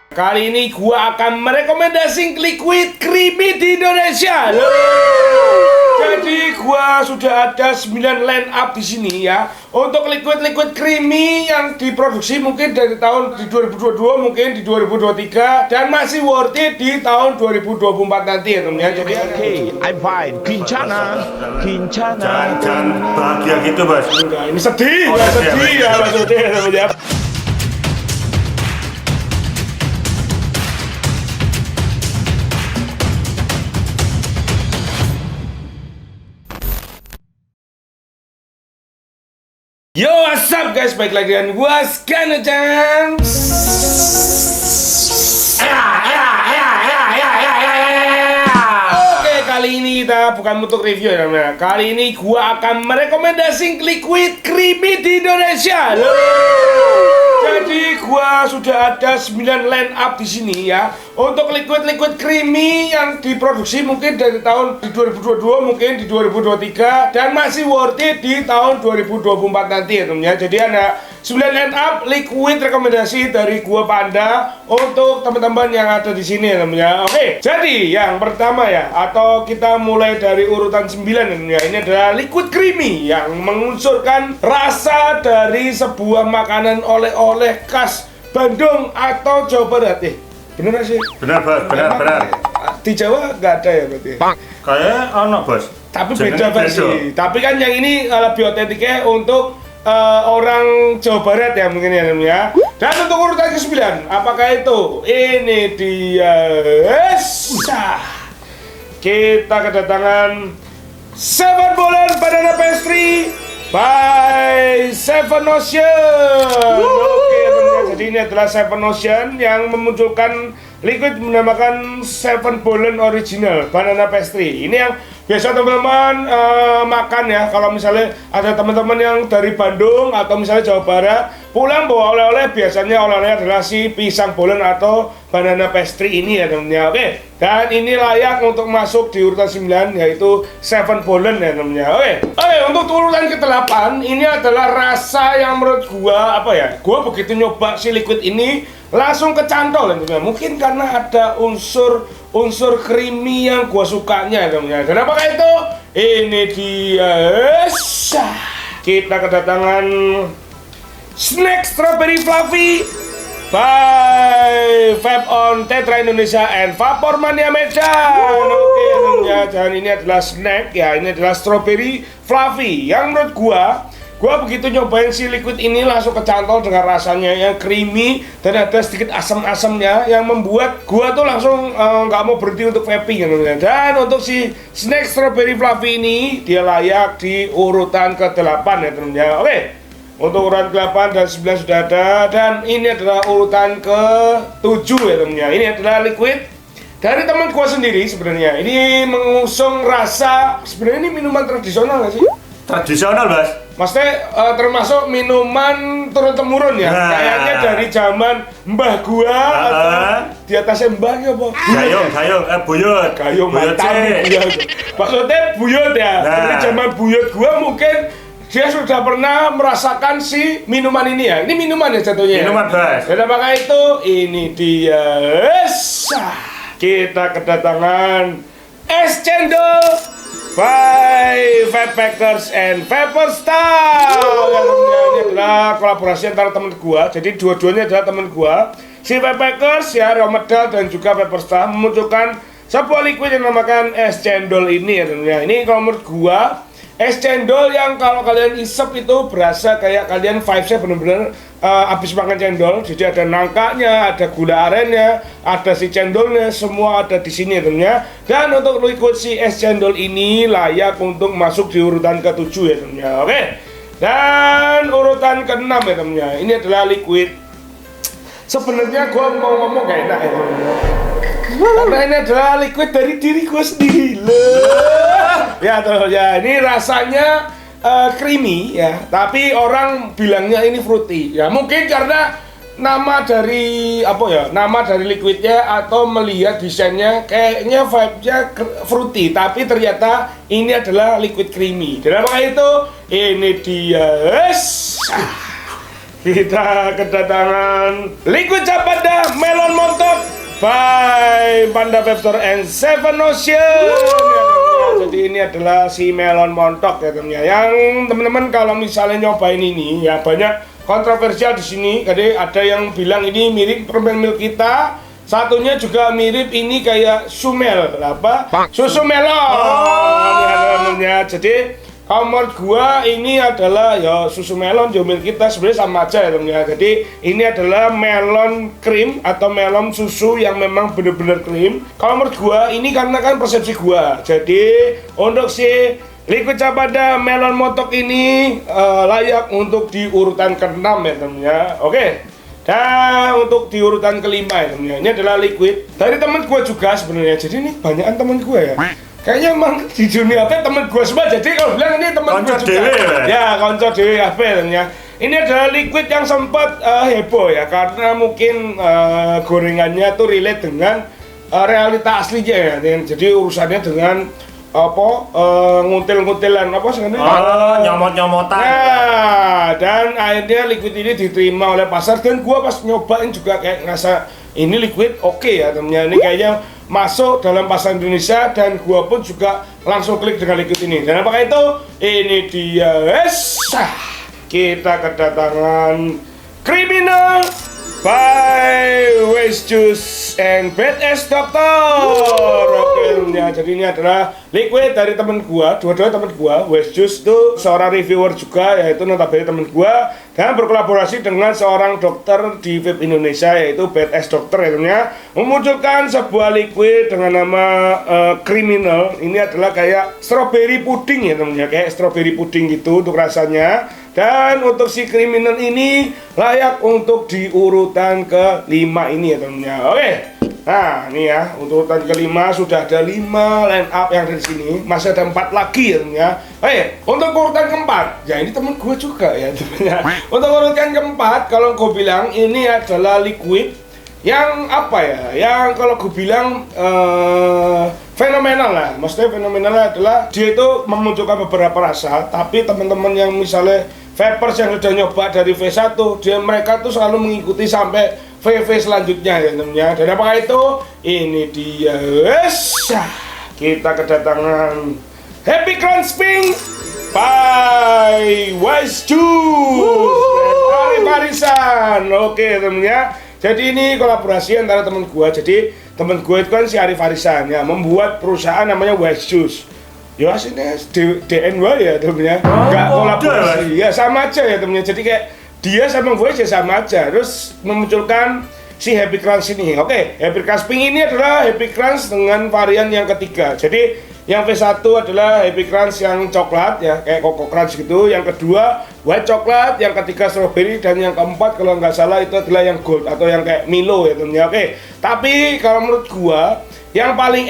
Kali ini gua akan merekomendasikan liquid creamy di Indonesia. Jadi gua sudah ada 9 line up di sini ya untuk liquid creamy yang diproduksi mungkin dari tahun di 2022, mungkin di 2023 dan masih worth it di tahun 2024 nanti ya teman-teman. Jadi I'm fine. Kincana. Jangan bahagia gitu, Bos. ini sedih, sedih ya maksudnya teman-teman. Yo, what's up guys, balik lagi dengan gua Skanachan. Oke, kali ini kita bukan untuk review ya teman-teman. Kali ini gua akan merekomendasikan liquid creamy di Indonesia. Jadi gua sudah ada 9 line up di sini ya untuk liquid creamy yang diproduksi mungkin dari tahun di 2022, mungkin di 2023 dan masih worth it di tahun 2024 nanti ya teman-teman. Jadi ada 9 line up liquid rekomendasi dari gua Panda untuk teman-teman yang ada di sini ya teman-teman. Oke, jadi yang pertama ya, atau kita mulai dari urutan 9 ya teman-teman. Ini adalah liquid creamy yang mengunsurkan rasa dari sebuah makanan oleh-oleh khas Bandung atau Jawa Barat. Bener sih? Benar, Bos. Benar. Di Jawa nggak ada ya berarti? Kayak ono, Bos. Tapi Jenenge beda versi. Tapi kan yang ini lebih otentiknya untuk orang Jawa Barat ya mungkin ya teman ya. Dan untuk urutan ke-9, apakah itu? Ini dia. Kita kedatangan Seven Bolen Banana Pastry by Seven Ocean. Oke teman-teman, jadi ini adalah Seven Ocean yang memunculkan liquid menamakan Seven Bolen Original Banana Pastry. Ini yang biasa teman-teman makan ya. Kalau misalnya ada teman-teman yang dari Bandung atau misalnya Jawa Barat pulang bawa oleh-oleh, biasanya oleh-oleh adalah si pisang bolen atau banana pastry ini ya teman-teman. Oke, dan ini layak untuk masuk di urutan 9 yaitu Seven Bolen ya teman-teman. Oke, untuk urutan ke-8 ini adalah rasa yang menurut gua apa ya? Gua begitu nyoba si liquid ini langsung kecantol teman-teman. Mungkin karena ada unsur creamy yang gua sukanya teman-teman. Dan apakah itu? Ini dia. Kita kedatangan Snack Strawberry Fluffy by Vape on Tetra Indonesia and Vapor Mania Medan. Oke teman-teman, dan ini adalah snack ya, ini adalah Strawberry Fluffy yang menurut gua begitu nyobain si liquid ini langsung kecantol dengan rasanya yang creamy dan ada sedikit asam-asamnya yang membuat gua tuh langsung nggak mau berhenti untuk vaping ya. Dan untuk si snack Strawberry Fluffy ini dia layak di urutan ke-8 ya teman-teman. Oke, untuk urutan ke-8 dan 9 sudah ada, dan ini adalah urutan ke-7 ya teman-teman. Ini adalah liquid dari teman gua sendiri sebenarnya. Ini mengusung rasa, sebenarnya ini minuman tradisional nggak sih? Tradisional, Bos. Maksudnya termasuk minuman turun-temurun ya? Nah. Kayaknya dari zaman mbah gua atau di atasnya mbah ya, Bang? Buyut. Gayung Buyut mantap sih. ya. Maksudnya buyut ya. Nah. Dari zaman buyut gua mungkin dia sudah pernah merasakan si minuman ini ya. Ini minuman ya jatuhnya. Minuman, Bos. Dan apakah itu? Ini dia. Kita kedatangan es cendol by Vape Packers and Vapor Star. Ini adalah kolaborasi antara teman gua. Jadi dua-duanya adalah teman gua. Si Vape Packers ya, Romedal dan juga Vapor Star memunculkan sebuah liquid yang dinamakan es cendol ini ya. Ini kalau menurut gua es cendol yang kalau kalian isep itu berasa kayak kalian vibes-nya bener-bener habis makan cendol. Jadi ada nangkanya, ada gula arennya, ada si cendolnya, semua ada di sini temennya. Dan untuk liquid si es cendol ini layak untuk masuk di urutan ke-7 ya temennya. Oke. Dan urutan ke-6 ya temennya. Ini adalah liquid. Sebenarnya gua mau ngomong gak enak ya temennya. Karena ini adalah liquid dari diri gua sendiri. Ya tuh ya, ini rasanya creamy ya, tapi orang bilangnya ini fruity ya, mungkin karena nama dari apa ya, nama dari liquidnya atau melihat desainnya kayaknya vibe-nya fruity, tapi ternyata ini adalah liquid creamy. Dan apakah itu? Ini dia. kita kedatangan liquid Capada melon montok by Panda Vape Store and Seven Ocean. Jadi ini adalah si melon montok ya teman-teman. Yang teman-teman kalau misalnya nyobain ini ya banyak kontroversial di sini. Jadi ada yang bilang ini mirip permen milk kita. Satunya juga mirip ini kayak sumel, apa? Susu melon. Jadi kalau menurut gua ini adalah ya susu melon jomil kita sebenarnya sama aja ya teman ya. Jadi ini adalah melon krim atau melon susu yang memang bener-bener krim. Kalau menurut gua ini karena kan persepsi gua. Jadi untuk si liquid Capada melon montok ini layak untuk di urutan ke-6 ya teman ya. Oke. Dan untuk di urutan ke-5 ya teman ya. Ini adalah liquid dari teman gua juga sebenarnya. Jadi ini banyakan teman gua ya. Kayaknya emang di dunia apa temen gue semua, jadi kalau bilang ini temen gue juga ya konco dewe apa ya. Ini adalah liquid yang sempat heboh ya karena mungkin gorengannya tuh relate dengan realita aslinya ya. Jadi urusannya dengan apa nguntil-nguntilan apa sebenarnya nyomot-nyomotan. Nah, dan akhirnya liquid ini diterima oleh pasar dan gua pas nyobain juga kayak ngerasa ini liquid oke ya temennya, ini kayaknya masuk dalam pasar Indonesia dan gua pun juga langsung klik dengan liquid ini. Dan apakah itu? Ini dia, kita kedatangan Criminal by West Juice and Badass Doctor. Oke, ya, jadi ini adalah liquid dari temen gua, dua-duanya temen gua. West Juice itu seorang reviewer juga, yaitu notabene temen gua, dan berkolaborasi dengan seorang dokter di vape Indonesia, yaitu Badass Doctor ya, memunculkan sebuah liquid dengan nama Criminal. Ini adalah kayak strawberry pudding ya temen ya, kayak strawberry pudding gitu untuk rasanya. Dan untuk si Criminal ini layak untuk di urutan ke-5 ini ya teman-teman. Oke. Nah, ini ya, untuk urutan ke-5 sudah ada 5 line up yang dari sini. Masih ada 4 lagi ya teman-teman. Oke, untuk urutan ke-4, ya ini temen gue juga ya teman-teman. Untuk urutan ke-4, kalau gue bilang ini adalah liquid yang apa ya? Yang kalau gue bilang fenomenal lah. Maksudnya fenomenalnya adalah dia itu memunculkan beberapa rasa, tapi teman-teman yang misalnya vapers yang sudah nyoba dari V1, mereka tuh selalu mengikuti sampai VV selanjutnya ya teman-teman. Dan apakah itu? Ini dia. Kita kedatangan Happy Crunch Pink by Wise Juice. Arisan. Oke teman-teman. Jadi ini kolaborasi antara teman gua. Jadi teman gua itu kan si Arif Arisan ya, membuat perusahaan namanya Wise Juice. Ya sini DNY ya temennya, nggak kolaborasi, ya sama aja ya temennya. Jadi kayak dia sama Voice ya sama aja. Terus memunculkan si Happy Crunch ini. Oke, Happy Crunch Pink ini adalah Happy Crunch dengan varian yang ketiga. Jadi yang V1 adalah Happy Crunch yang coklat ya, kayak Coco Crunch gitu. Yang kedua white coklat, yang ketiga strawberry, dan yang keempat kalau nggak salah itu adalah yang gold atau yang kayak Milo ya temennya. Oke, tapi kalau menurut gua yang paling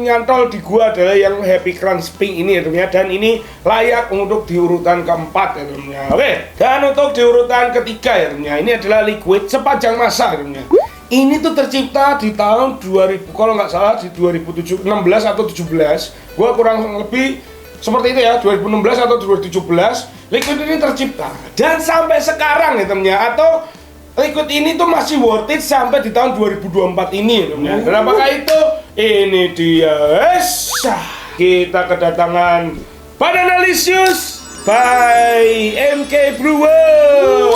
nyantol di gua adalah yang Happy Crunch Pink ini ya teman-teman, dan ini layak untuk di urutan ke-4 ya teman-teman. Oke, dan untuk di urutan ketiga ya teman-teman, ini adalah liquid sepanjang masa ya teman-teman. Ini tuh tercipta di tahun 2000 kalau nggak salah di 2016 atau 17. Gua kurang lebih seperti itu ya, 2016 atau 2017 liquid ini tercipta dan sampai sekarang ya teman-teman, atau liquid ini tuh masih worth it sampai di tahun 2024 ini ya. Dan apakah itu? Ini dia. Kita kedatangan Bananalicious by MK Brewer.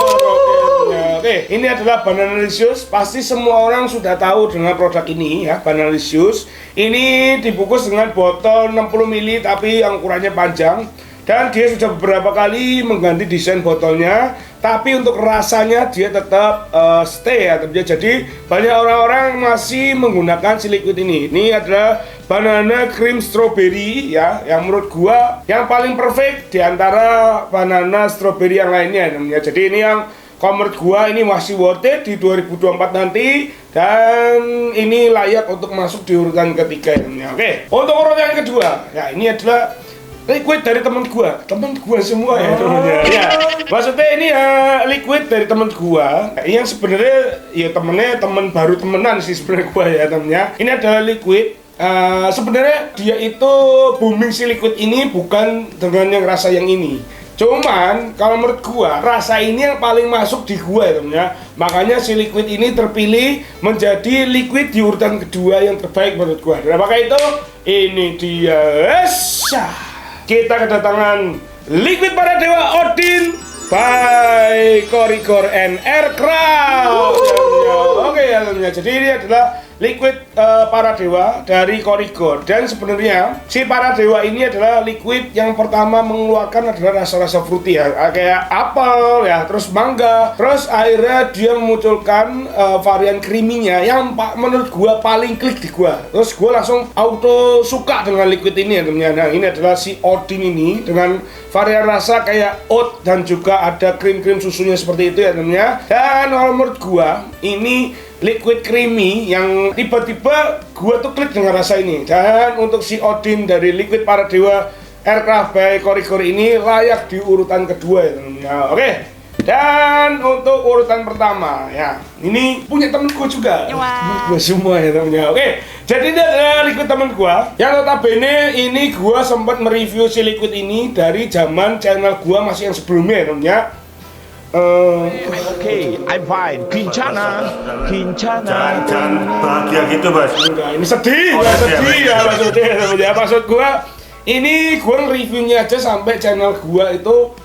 Oke, ini adalah Bananalicious. Pasti semua orang sudah tahu dengan produk ini ya, Bananalicious. Ini dibungkus dengan botol 60 ml tapi yang ukurannya panjang. Dan dia sudah beberapa kali mengganti desain botolnya, tapi untuk rasanya dia tetap stay ya. Jadi banyak orang-orang masih menggunakan si liquid ini. Ini adalah banana cream strawberry ya, yang menurut gua yang paling perfect di antara banana strawberry yang lainnya ya. Jadi ini yang kalau menurut gua ini masih worth it di 2024 nanti, dan ini layak untuk masuk di urutan ketiga ya. Oke, untuk urutan yang kedua, ya ini adalah liquid dari teman gua semua ya temennya. Ya, maksudnya ini liquid dari teman gua yang sebenarnya ya temen baru temenan sih sebenarnya gua ya temennya. Ini adalah liquid. Sebenarnya dia itu booming si liquid ini bukan dengan yang rasa yang ini, Cuman kalau menurut gua rasa ini yang paling masuk di gua ya temennya. Makanya si liquid ini terpilih menjadi liquid di urutan kedua yang terbaik menurut gua. Dan apakah itu? Ini dia. Kita kedatangan liquid para dewa Odin by Korigor and Aircraft. Oke ya temennya. Jadi ini adalah liquid para dewa dari Korigor, dan sebenarnya si para dewa ini adalah liquid yang pertama mengeluarkan adalah rasa-rasa fruity ya, kayak apel ya, terus mangga, terus akhirnya dia memunculkan varian creamy-nya yang menurut gua paling klik di gua. Terus gua langsung auto suka dengan liquid ini ya teman-teman. Nah, ini adalah si Odin ini dengan varian rasa kayak oat dan juga ada krim-krim susunya seperti itu ya teman-teman. Dan kalau menurut gua ini liquid creamy yang tiba-tiba gua tuh klik dengan rasa ini. Dan untuk si Odin dari liquid para dewa Aircraft by Korigor ini layak di urutan kedua ya teman-teman. Oke. Dan untuk urutan pertama ya, ini punya temenku juga. Temen gua semua ya teman-teman. Oke. Jadi ini adalah liquid temen gua yang notabene ini gua sempat mereview si liquid ini dari zaman channel gua masih yang sebelumnya ya teman-teman. Okay, I'm fine. Kincana. Jangan bahagia gitu, Bos. Enggak, ini sedih, Oh, nggak sedih, sedih ya maksudnya. Ya maksud gua ini gua reviewnya aja sampai channel gua itu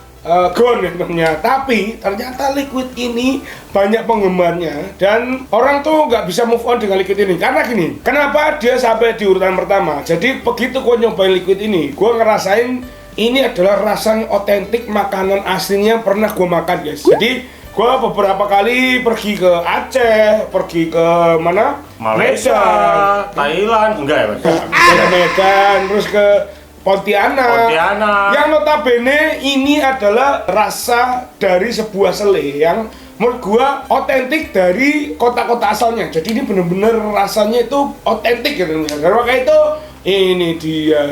gone ya temennya. Tapi ternyata liquid ini banyak penggemarnya dan orang tuh nggak bisa move on dengan liquid ini. Karena gini, kenapa dia sampai di urutan pertama? Jadi begitu gua nyobain liquid ini, gua ngerasain ini adalah rasanya otentik makanan aslinya yang pernah gue makan guys. Jadi gue beberapa kali pergi ke Aceh, pergi ke mana? Malaysia, Thailand, enggak ya, Bos? Ke Medan, terus ke Pontianak. Yang notabene ini adalah rasa dari sebuah sele yang menurut gue otentik dari kota-kota asalnya. Jadi ini bener-bener rasanya itu otentik gitu. Karena makanya itu ini dia.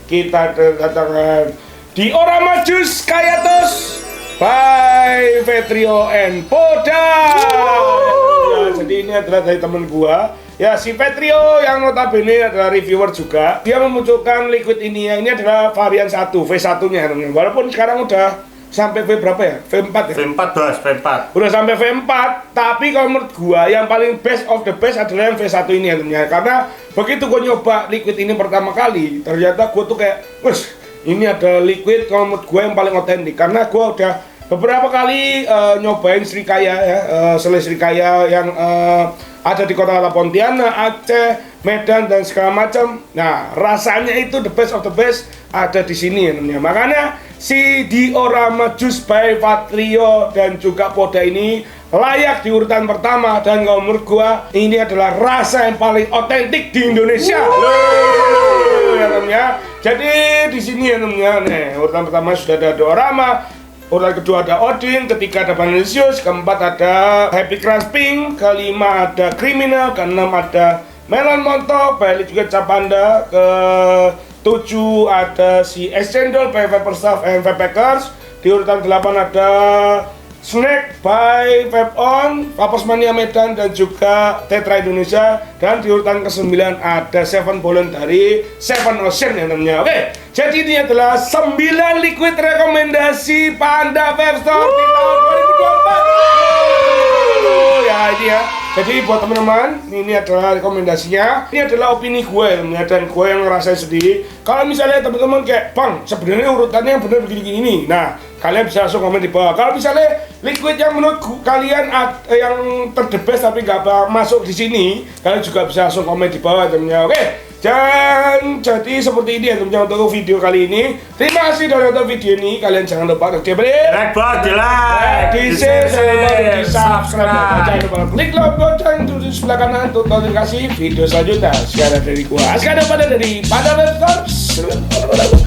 Kita kedatangan Diorama Jus Kayatos by Vetrio and Poda. Ya, jadi ini adalah dari temen gua. Ya, si Vetrio yang notabene adalah reviewer juga. Dia memunculkan liquid ini. Yang ini adalah varian 1, V1-nya. Walaupun sekarang udah sampai V berapa ya? V4 ya? V4, Bos, V4. Udah sampai V4, tapi kalau menurut gua yang paling best of the best adalah yang V1 ini ya temennya. Karena begitu gua nyoba liquid ini pertama kali, ternyata gua tuh kayak, wes, ini ada liquid kalau menurut gua yang paling otentik. Karena gua udah beberapa kali nyobain Srikaya ya, sele Srikaya yang ada di kota Pontianak, Aceh, Medan dan segala macam. Nah, rasanya itu the best of the best ada di sini ya temennya. Makanya si Diorama Jus by Vetrio dan juga Poda ini layak di urutan pertama, dan kalau menurut gua ini adalah rasa yang paling otentik di Indonesia. Ya temennya. Jadi di sini ya temennya, nih urutan pertama sudah ada Diorama, urutan kedua ada Odin, ketiga ada Vanilicious, keempat ada Happy Crush Pink, kelima ada Criminal, keenam ada Melon Montok, balik juga Capanda, ke 7 ada si Cendol by Vaporstaff and Vapepackers. Di urutan 8 ada Snack by Vape On, Vapors Mania Medan dan juga Tetra Indonesia. Dan di urutan ke-9 ada Seven Bolen dari Seven Ocean ya namanya. Oke, jadi ini adalah 9 liquid rekomendasi Panda Vape Store di tahun 2024. Ya ini ya. Jadi buat teman-teman, ini adalah rekomendasinya. Ini adalah opini gue ya, dan gue yang ngerasain sendiri. Kalau misalnya teman-teman kayak, Bang, sebenarnya urutannya yang benar begini-gini. Nah, kalian bisa langsung komen di bawah. Kalau misalnya liquid yang menurut kalian yang terdebes tapi nggak masuk di sini, kalian juga bisa langsung komen di bawah temennya. Oke. Dan jadi seperti ini ya teman-teman untuk video kali ini. Terima kasih sudah nonton video ini. Kalian jangan lupa untuk Like, Bos, di like, di share, di subscribe, jangan lupa klik lonceng di sebelah kanan untuk notifikasi video selanjutnya. Sekarang dari gua, sekarang pada dari Panda Vape Store.